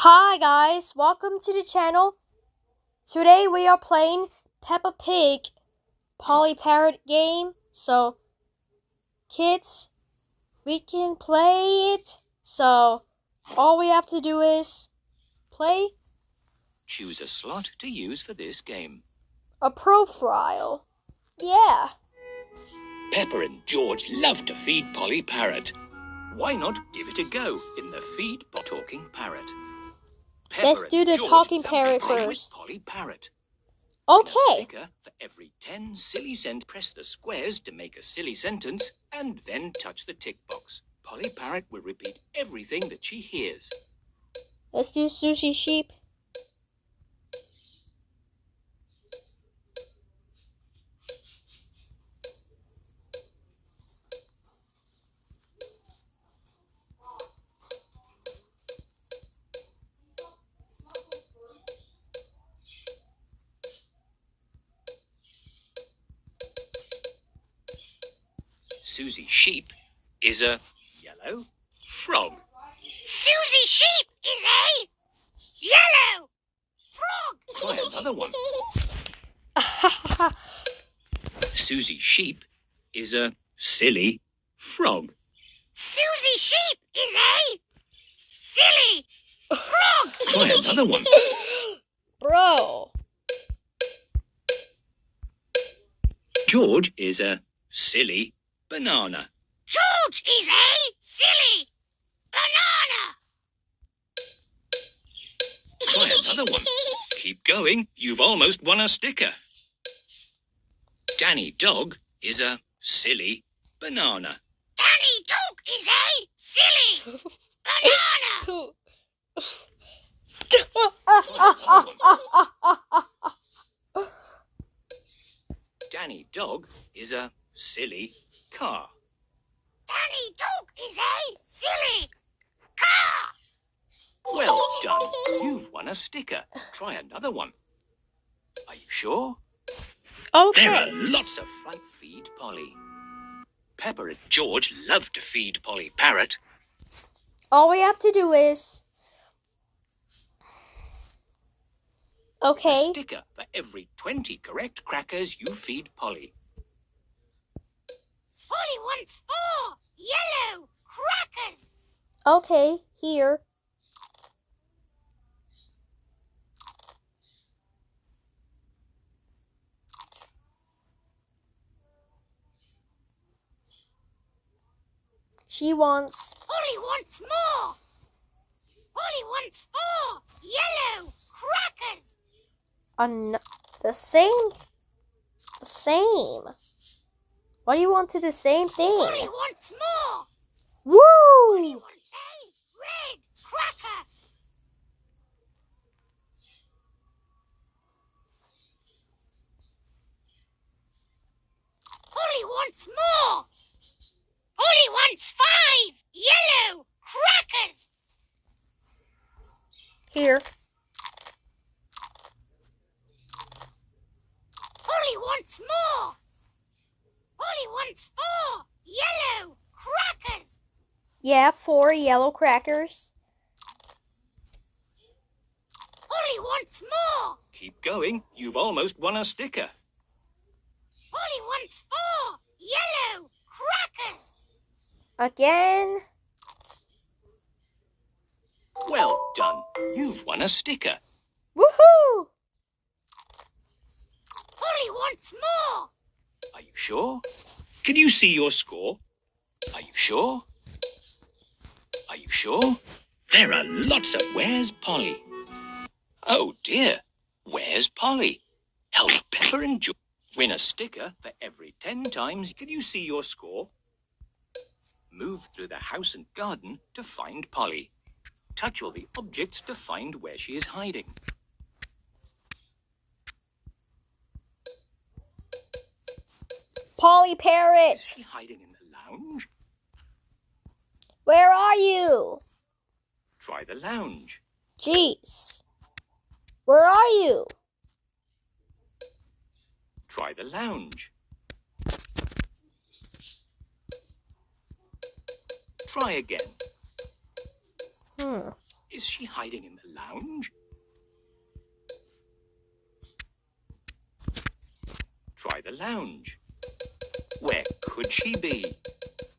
Hi guys, welcome to the channel. Today we are playing Peppa Pig Parrot Game. So kids, we can play it. So all we have to do is play. Choose a slot to use for this game. A profile. Yeah. Peppa and George love to feed Polly Parrot. Why not give it a go in the Feed Talking Parrot? Let's do the talking parrot first. Polly Parrot. Okay. Win a sticker for every 10 silly cents. Press the squares to make a silly sentence and then touch the tick box. Polly Parrot will repeat everything that she hears. Let's do Susie Sheep. Susie Sheep is a yellow frog. Susie Sheep is a yellow frog. Try another one. Susie Sheep is a silly frog. Susie Sheep is a silly frog. Try another one. Bro. George is a silly banana. George is a silly banana. Try another one. Keep going. You've almost won a sticker. Danny Dog is a silly banana. Danny Dog is a silly banana. Danny Dog is a silly car. Danny Dog is a silly car. Well done. You've won a sticker. Try another one. Are you sure? Okay. There are lots of fun. Feed Polly. Peppa and George love to feed Polly Parrot. All we have to do is... Okay. A sticker for every 20 correct crackers you feed Polly. Polly wants 4 yellow crackers. Okay, here. She wants... Polly wants more. Polly wants 4 yellow crackers. The same. Why do you want to do the same thing? Polly wants more. Woo! Polly wants a red cracker. Polly wants more. Polly wants 5 yellow crackers. Here. Polly wants more. Polly wants 4 yellow crackers. Yeah, 4 yellow crackers. Polly wants more. Keep going. You've almost won a sticker. Polly wants 4 yellow crackers. Again. Well done. You've won a sticker. Woohoo! Polly wants more. Are you sure? Can you see your score? Are you sure? Are you sure? There are lots of... Where's Polly? Oh dear. Where's Polly? Help Peppa and George win a sticker for every 10 times. Can you see your score? Move through the house and garden to find Polly. Touch all the objects to find where she is hiding. Polly Parrot, Is she hiding in the lounge? where are you? Try the lounge. Jeez. Where are you? Try the lounge. Try again. Is she hiding in the lounge? Try the lounge. Where could she be?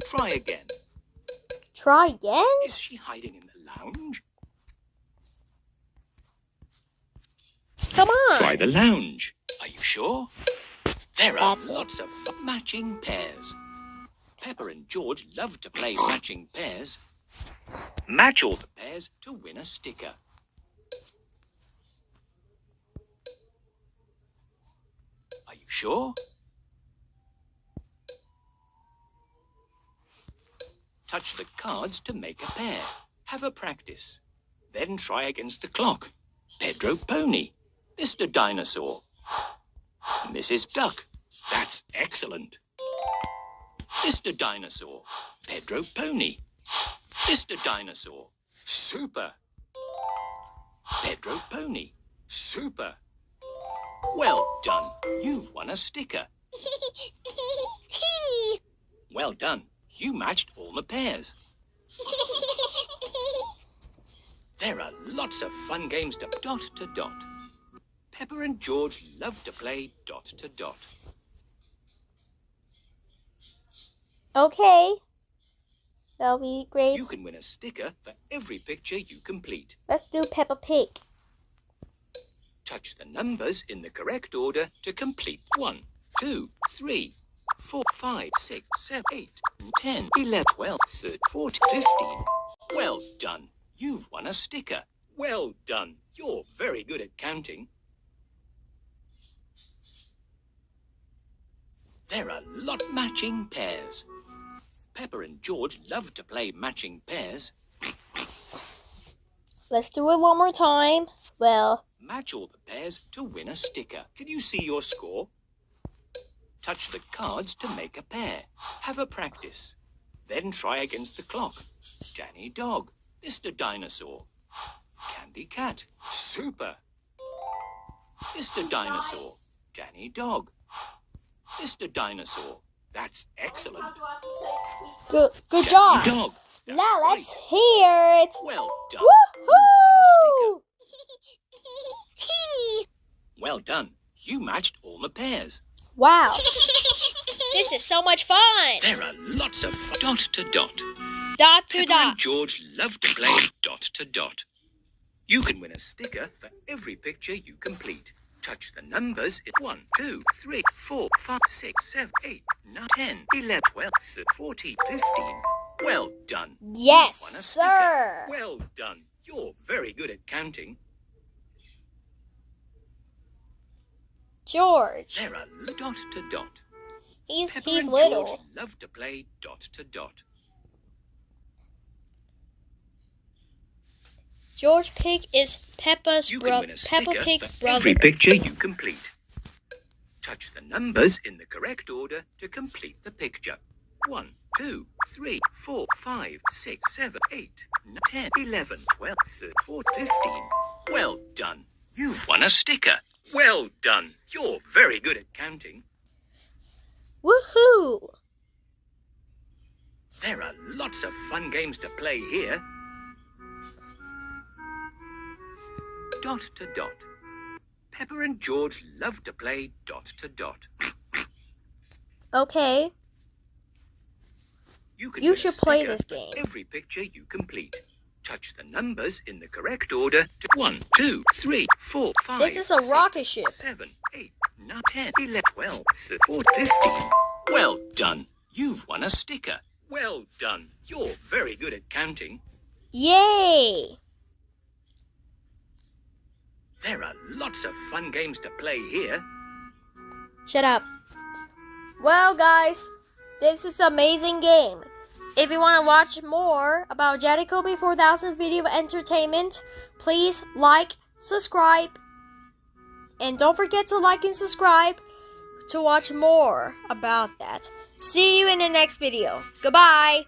Try again. Try again? Is she hiding in the lounge? Come on. Try the lounge. Are you sure? There are That's lots of matching pairs. Peppa and George love to play matching pairs. Match all the pairs to win a sticker. Are you sure? Touch the cards to make a pair. Have a practice. Then try against the clock. Pedro Pony. Mr. Dinosaur. Mrs. Duck. That's excellent. Mr. Dinosaur. Pedro Pony. Mr. Dinosaur. Super. Pedro Pony. Super. Well done. You've won a sticker. Well done. You matched all the pairs. There are lots of fun games to dot to dot. Peppa and George love to play dot to dot. Okay. That'll be great. You can win a sticker for every picture you complete. Let's do Peppa Pig. Touch the numbers in the correct order to complete 1, 2, 3, 4, 5, 6, 7, 8, 10, 11, 12, 13, 14, 15. Well done. You've won a sticker. Well done. You're very good at counting. There are lot matching pairs. Peppa and George love to play matching pairs. Let's do it one more time. Well, match all the pairs to win a sticker. Can you see your score? Touch the cards to make a pair. Have a practice. Then try against the clock. Danny Dog. Mr. Dinosaur. Candy Cat. Super. Mr. Dinosaur. Danny Dog. Mr. Dinosaur. That's excellent. good Danny job. Dog. That's Now let's right. hear it. Well done. Woohoo! Well done. You matched all the pairs. Wow. This is so much fun. There are lots of dot to dot. Dot to Peppa and dot. George love to play dot to dot. You can win a sticker for every picture you complete. Touch the numbers in 1, 2, 3, 4, 5, 6, 7, 8, 9, 10, 11, 12, 13, 14, 15. Well done. Yes, Won a sticker. sir. Well done. You're very good at counting. George. There are dot to dot. He's Peppa and little. George love to play dot to dot. George Pig is Peppa's You can win a Peppa sticker Pig's for brother. every picture you complete. Touch the numbers in the correct order to complete the picture. 1, 2, 3, 4, 5, 6, 7, 8, 9, 10, 11, 12, 13, 14, 15. Well done. You've won a sticker. Well done. You're very good at counting. Woohoo! There are lots of fun games to play here. Dot to dot. Peppa and George love to play dot to dot. Okay. You You win a should play sticker this for game. every picture you complete. Touch the numbers in the correct order to 1, 2, 3, 4, 5, This is a 6, rocket ship. 7, 8, 9, 10, 11, 12, 13, 14, 15. Well done. You've won a sticker. Well done. You're very good at counting. Yay! There are lots of fun games to play here. Shut up. Well, guys, this is an amazing game. If you want to watch more about Jacoby 4000 Video Entertainment, please like, subscribe, and don't forget to like and subscribe to watch more about that. See you in the next video. Goodbye.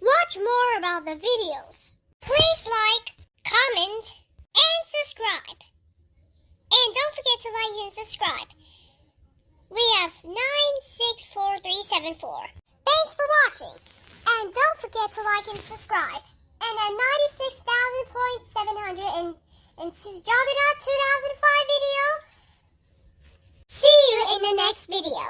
Watch more about the videos. Please like, comment, and subscribe. And don't forget to like and subscribe. We have 964374. Thanks for watching. And don't forget to like and subscribe. and a 96,700 and Juggernaut 2005 video. See you in the next video.